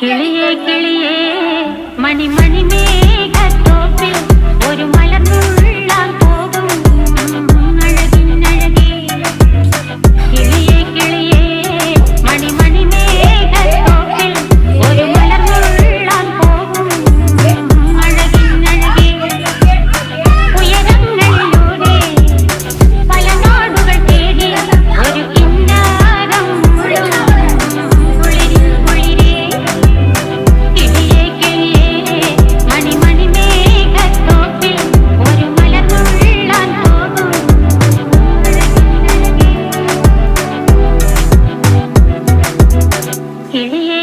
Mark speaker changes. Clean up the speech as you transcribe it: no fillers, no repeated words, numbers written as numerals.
Speaker 1: കിളിയേ കിളിയേ മണിമണി മേഘത്തോപ്പിൽ ഒരു മലർന്നുള്ളാൻ പോകും അഴകിനഴകേ. കിളിയേ കിളിയേ മണിമണി മേഘത്തോപ്പിൽ ഒരു മലർന്നുള്ളാൻ പോകും അഴകിനഴകേ. ഉയരങ്ങളിലൂടെ പല നാടുകൾ തേടി ഒരു കിന്നാരം മുഴുവൻ കുളിരിൽ കുളിരേ. കിളിയേ കിളിയേ മണിമണി മേഘത്തോപ്പിൽ ഒരു മലർന്നുള്ളാൻ പോകും അഴകിനഴകേ. കിളിയേ